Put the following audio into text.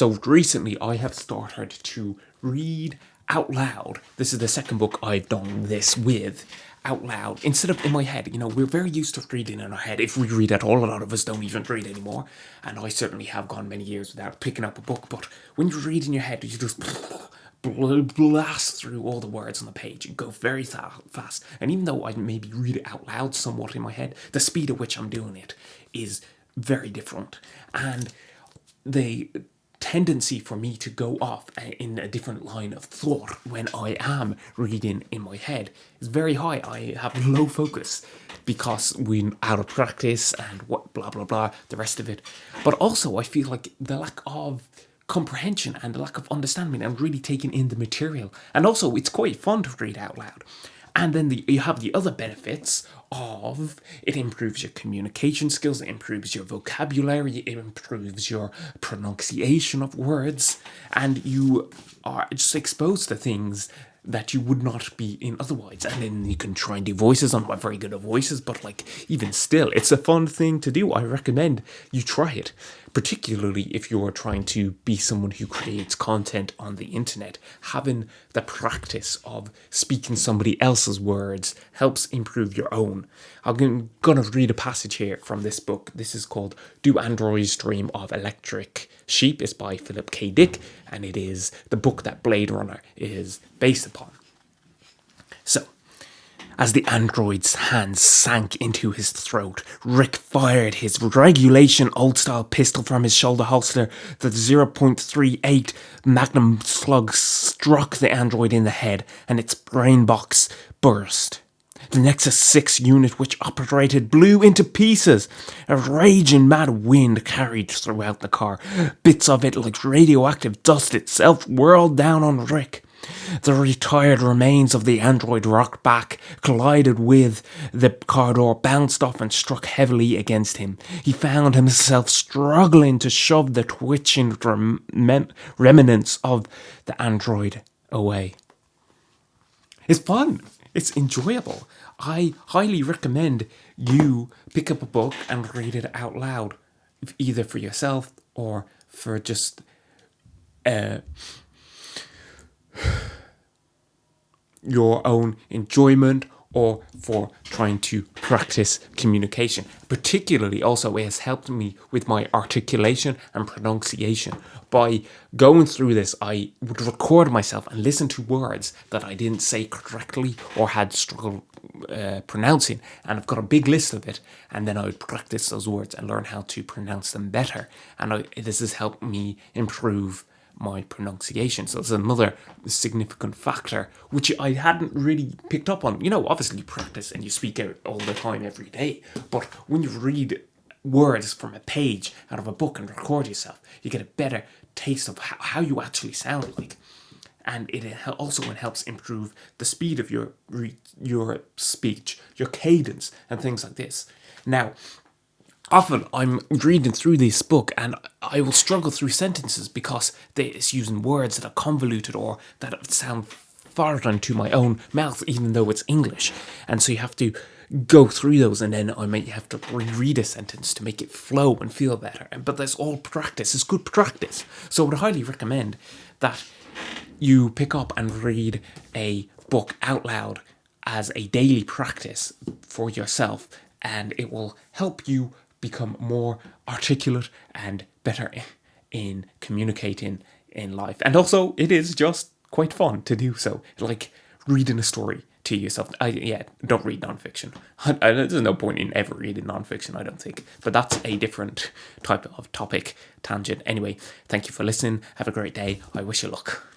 So recently I have started to read out loud. This is the second book I've done this with out loud instead of in my head. We're very used to reading in our head. If we read at all, a lot of us don't even read anymore. And I certainly have gone many years without picking up a book. But when you read in your head, you just blast through all the words on the page and go very fast. And even though I maybe read it out loud somewhat in my head, the speed at which I'm doing it is very different. And the tendency for me to go off in a different line of thought when I am reading in my head is very high. I have low focus because we're out of practice and what blah blah blah, the rest of it. But also I feel like the lack of comprehension and the lack of understanding and really taking in the material. And also it's quite fun to read out loud. And then you have the other benefits of it improves your communication skills, it improves your vocabulary, it improves your pronunciation of words, and you are just exposed to things that you would not be in otherwise. And then you can try and do voices. I'm not very good at voices, but even still, it's a fun thing to do. I recommend you try it, particularly if you're trying to be someone who creates content on the internet. Having the practice of speaking somebody else's words helps improve your own. I'm gonna read a passage here from this book. This is called Do Androids Dream of Electric Sheep? It's by Philip K. Dick, and it is the book that Blade Runner is based upon. So, as the android's hands sank into his throat, Rick fired his regulation old-style pistol from his shoulder holster. The 0.38 Magnum slug struck the android in the head, and its brain box burst. The Nexus 6 unit which operated blew into pieces. A raging mad wind carried throughout the car. Bits of it, like radioactive dust itself, whirled down on Rick. The retired remains of the android rocked back, collided with the car door, bounced off and struck heavily against him. He found himself struggling to shove the twitching remnants of the android away. It's fun. It's enjoyable. I highly recommend you pick up a book and read it out loud, either for yourself or for just your own enjoyment, or for trying to practice communication. Particularly also it has helped me with my articulation and pronunciation. By going through this, I would record myself and listen to words that I didn't say correctly or had struggled pronouncing, and I've got a big list of it, and then I would practice those words and learn how to pronounce them better, and this has helped me improve my pronunciation. So it's another significant factor which I hadn't really picked up on. Obviously you practice and you speak out all the time every day, but when you read words from a page out of a book and record yourself, you get a better taste of how you actually sound like. And it also helps improve the speed of your speech, your cadence, and things like this. Now, often I'm reading through this book and I will struggle through sentences because it's using words that are convoluted or that sound foreign to my own mouth, even though it's English. And so you have to go through those, and then I might have to reread a sentence to make it flow and feel better. But that's all practice. It's good practice. So I would highly recommend that you pick up and read a book out loud as a daily practice for yourself, and it will help you become more articulate and better in communicating in life. And also, it is just quite fun to do so, like reading a story to yourself. Don't read nonfiction. There's no point in ever reading nonfiction, I don't think. But that's a different type of topic, tangent. Anyway, thank you for listening. Have a great day. I wish you luck.